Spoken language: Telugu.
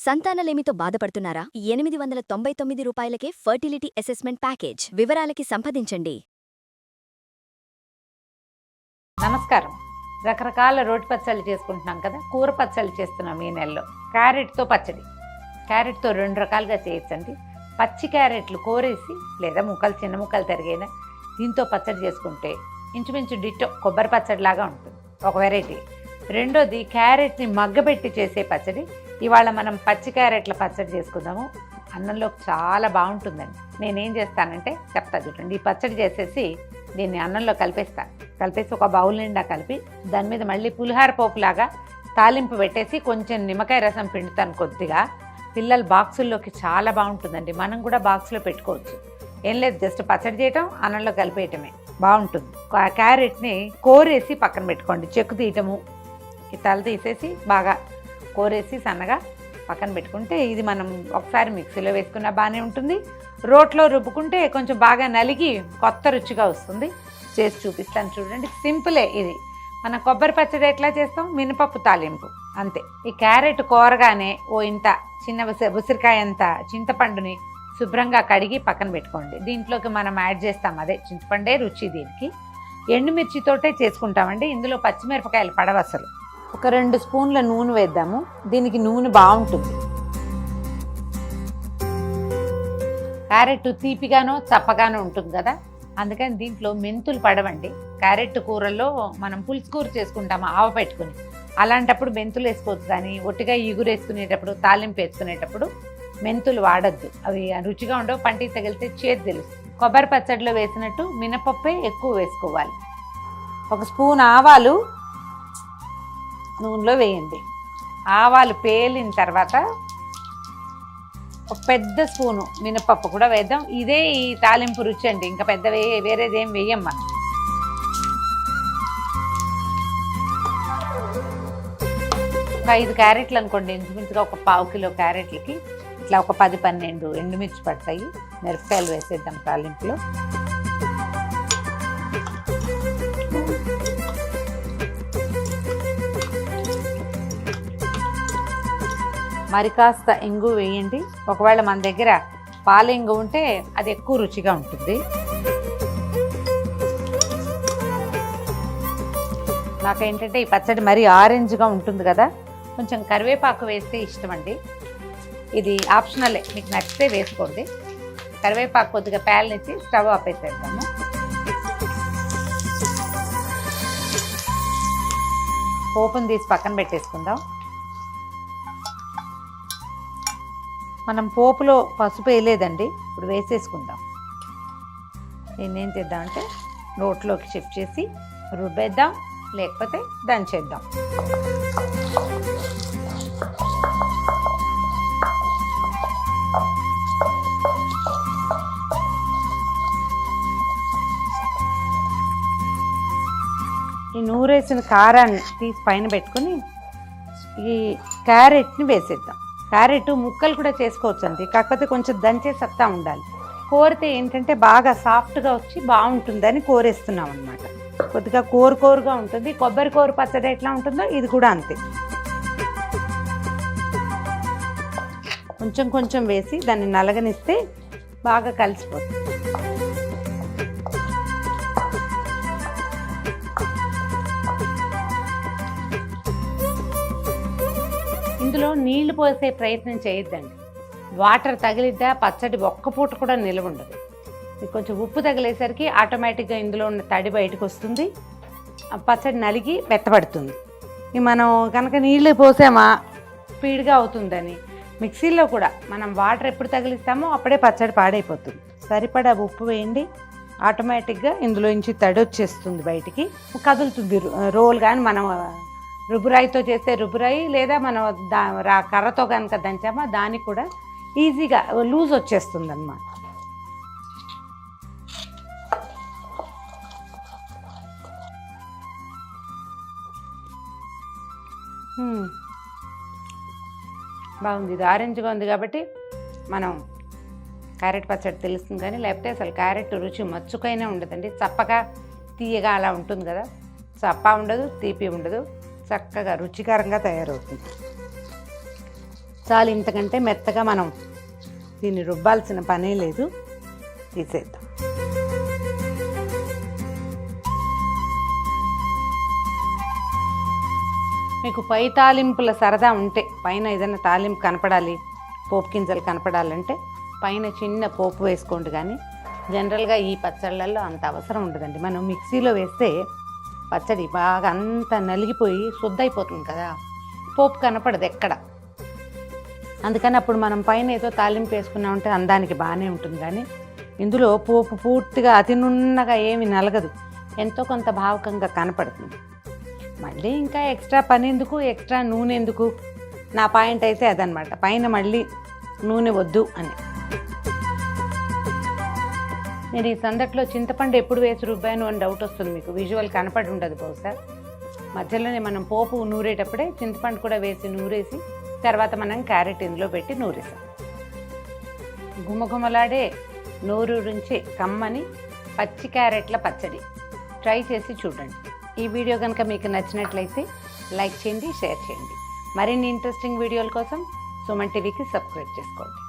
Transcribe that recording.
సంతానలేమితో బాధపడుతున్నారా? 899 రూపాయలకే ఫర్టిలిటీ అసెస్మెంట్ ప్యాకేజ్. వివరాలకి సంప్రదించండి. నమస్కారం. రకరకాల రోటి పచ్చళ్ళు చేసుకుంటున్నాం కదా, కూర పచ్చళ్ళు చేస్తున్నాం ఈ నెలలో. క్యారెట్తో పచ్చడి, క్యారెట్తో 2 రకాలుగా చేయొచ్చండి. పచ్చి క్యారెట్లు కోరేసి లేదా ముక్కలు చిన్న ముక్కలు తరిగైనా దీంతో పచ్చడి చేసుకుంటే ఇంచుమించు డిట్టో కొబ్బరి పచ్చడిలాగా ఉంటుంది, ఒక వెరైటీ. రెండోది క్యారెట్ని మగ్గబెట్టి చేసే పచ్చడి. ఇవాళ మనం పచ్చి క్యారెట్ల పచ్చడి చేసుకుందాము. అన్నంలోకి చాలా బాగుంటుందండి. నేనేం చేస్తానంటే చెప్తా చూడండి. ఈ పచ్చడి చేసేసి దీన్ని అన్నంలో కలిపేసి ఒక బౌల్ నిండా కలిపి దాని మీద మళ్ళీ పులిహార పోపులాగా తాలింపు పెట్టేసి కొంచెం నిమ్మకాయ రసం పిండుతాను కొద్దిగా. పిల్లల బాక్సుల్లోకి చాలా బాగుంటుందండి. మనం కూడా బాక్స్లో పెట్టుకోవచ్చు. ఏం లేదు, జస్ట్ పచ్చడి చేయటం, అన్నంలో కలిపేయటమే, బాగుంటుంది. క్యారెట్ని కోరేసి పక్కన పెట్టుకోండి. చెక్కు తీయటము, ఈ తల తీసేసి బాగా కోరేసి సన్నగా పక్కన పెట్టుకుంటే ఇది మనం ఒకసారి మిక్సీలో వేసుకున్న బాగానే ఉంటుంది. రోట్లో రుబ్బుకుంటే కొంచెం బాగా నలిగి కొత్త రుచిగా వస్తుంది. చేసి చూపిస్తాను చూడండి. సింపులే ఇది. మనం కొబ్బరి పచ్చడి ఎట్లా చేస్తాం, మినపప్పు తాలింపు అంతే. ఈ క్యారెట్ కోరగానే ఓ ఇంత చిన్న ఉసిరికాయ అంత చింతపండుని శుభ్రంగా కడిగి పక్కన పెట్టుకోండి. దీంట్లోకి మనం యాడ్ చేస్తాం అదే చింతపండే రుచి. దీనికి ఎండుమిర్చితోటే చేసుకుంటామండి. ఇందులో పచ్చిమిరపకాయలు పడవసలు. ఒక 2 స్పూన్ల నూనె వేద్దాము. దీనికి నూనె బాగుంటుంది. క్యారెట్ తీపిగానో చప్పగానో ఉంటుంది కదా, అందుకని దీంట్లో మెంతులు పడవండి. క్యారెట్ కూరల్లో మనం పులుసు కూర చేసుకుంటాము ఆవ పెట్టుకుని, అలాంటప్పుడు మెంతులు వేసుకోవచ్చు. కానీ ఒట్టిగా ఇగురు వేసుకునేటప్పుడు, తాలింపు వేసుకునేటప్పుడు మెంతులు వాడద్దు. అవి రుచిగా ఉండవు, పంటికి తగిలితే చేదు తెలుస్తుంది. కొబ్బరి పచ్చడిలో వేసినట్టు మినపప్పే ఎక్కువ వేసుకోవాలి. 1 స్పూన్ ఆవాలు నూనెలో వేయండి. ఆవాలు పేలిన తర్వాత ఒక పెద్ద స్పూను మినపప్పు కూడా వేద్దాం. ఇదే ఈ తాలింపు రుచి అండి, ఇంకా పెద్ద వేరేది ఏం వేయం మనం. ఒక 5 క్యారెట్లు అనుకోండి, ఇంచుమించుగా ఒక 1/4 కిలో క్యారెట్లకి ఇట్లా ఒక 10-12 ఎండుమిర్చి పడతాయి. మిరపకాయలు వేసేద్దాం తాలింపులో. మరి కాస్త ఇంగు వేయండి. ఒకవేళ మన దగ్గర పాలెంగు ఉంటే అది ఎక్కువ రుచిగా ఉంటుంది. నాకేంటంటే ఈ పచ్చడి మరీ ఆరెంజ్గా ఉంటుంది కదా, కొంచెం కరివేపాకు వేస్తే ఇష్టం అండి. ఇది ఆప్షనలే, మీకు నచ్చితే వేసుకోండి. కరివేపాకు కొద్దిగా పేలనిచ్చి స్టవ్ ఆపేసేద్దాము. పోపును తీసి పక్కన పెట్టేసుకుందాం. మనం పోపులో పసుపు వేయలేదండి, ఇప్పుడు వేసేసుకుందాం. దీన్ని ఏం చేద్దామంటే రోట్లోకి షిఫ్ట్ చేసి రుబ్బేద్దాం, లేకపోతే దంచేద్దాం. ఈ నూరేసిన కారాన్ని తీసి పైన పెట్టుకుని ఈ క్యారెట్ని వేసేద్దాం. క్యారెట్ ముక్కలు కూడా చేసుకోవచ్చు అండి, కాకపోతే కొంచెం దంచే సత్తా ఉండాలి. కోరితే ఏంటంటే బాగా సాఫ్ట్గా వచ్చి బాగుంటుందని కోరేస్తున్నాం అనమాట. కొద్దిగా కోరుగా ఉంటుంది. కొబ్బరి కూర పచ్చడి ఎట్లా ఉంటుందో ఇది కూడా అంతే. కొంచెం కొంచెం వేసి దాన్ని నలగనిస్తే బాగా కలిసిపోతుంది. ఇందులో నీళ్లు పోసే ప్రయత్నం చేయొద్దండి. వాటర్ తగిలిద్దా పచ్చడి ఒక్క పూట కూడా నిలవ ఉండదు. కొంచెం ఉప్పు తగిలేసరికి ఆటోమేటిక్గా ఇందులో ఉన్న తడి బయటకు వస్తుంది, పచ్చడి నలిగి మెత్తబడుతుంది. మనం కనుక నీళ్ళు పోసామా స్పీడ్గా అవుతుందని మిక్సీలో కూడా మనం వాటర్ ఎప్పుడు తగిలిస్తామో అప్పుడే పచ్చడి పాడైపోతుంది. సరిపడా ఉప్పు వేయండి, ఆటోమేటిక్గా ఇందులో నుంచి తడి వచ్చేస్తుంది, బయటికి కదులుతుంది. రోల్ కానీ మనం రుబ్బురాయితో చేస్తే రుబ్బురాయి, లేదా మనం కర్రతో కనుక దంచామా దానికి కూడా ఈజీగా లూజ్ వచ్చేస్తుంది అన్నమాట. బాగుంది. ఇది ఆరెంజ్గా ఉంది కాబట్టి మనం క్యారెట్ పచ్చడి తెలుస్తుంది, కానీ లేకపోతే అసలు క్యారెట్ రుచి మచ్చుకైనా ఉండదండి. చప్పగా తీయగా అలా ఉంటుంది కదా, చప్ప ఉండదు, తీపి ఉండదు, చక్కగా రుచికరంగా తయారవుతుంది. చాలు, ఇంతకంటే మెత్తగా మనం దీన్ని రుబ్బాల్సిన పనే లేదు. తీసేద్దాం. మీకు పై తాలింపుల సరదా ఉంటే, పైన ఏదైనా తాలింపు కనపడాలి, పోపు గింజలు కనపడాలంటే పైన చిన్న పోపు వేసుకోండి. కానీ జనరల్గా ఈ పచ్చళ్ళల్లో అంత అవసరం ఉండదండి. మనం మిక్సీలో వేస్తే పచ్చడి బాగా అంతా నలిగిపోయి శుద్ధైపోతుంది కదా, పోపు కనపడదు ఎక్కడ. అందుకని అప్పుడు మనం పైన ఏదో తాలింపు వేసుకున్నామంటే అందానికి బాగానే ఉంటుంది. కానీ ఇందులో పోపు పూర్తిగా అతి నున్నగా ఏమి నలగదు, ఎంతో కొంత భావకంగా కనపడుతుంది. మళ్ళీ ఇంకా ఎక్స్ట్రా పని ఎందుకు, ఎక్స్ట్రా నూనె ఎందుకు? నా పాయింట్ అయితే అదనమాట, పైన మళ్ళీ నూనె వద్దు అని. నేను ఈ సందట్లో చింతపండు ఎప్పుడు వేసి రుబ్బాను అని డౌట్ వస్తుంది మీకు, విజువల్ కనపడి ఉండదు బహుశా. మధ్యలోనే మనం పోపు నూరేటప్పుడే చింతపండు కూడా వేసి నూరేసి తర్వాత మనం క్యారెట్ ఇందులో పెట్టి నూరేసాం. గుమగుమలాడే నోరూరించి కమ్మని పచ్చి క్యారెట్ల పచ్చడి ట్రై చేసి చూడండి. ఈ వీడియో కనుక మీకు నచ్చినట్లయితే లైక్ చేయండి, షేర్ చేయండి. మరిన్ని ఇంట్రెస్టింగ్ వీడియోల కోసం సుమన్ టీవీకి సబ్స్క్రైబ్ చేసుకోండి.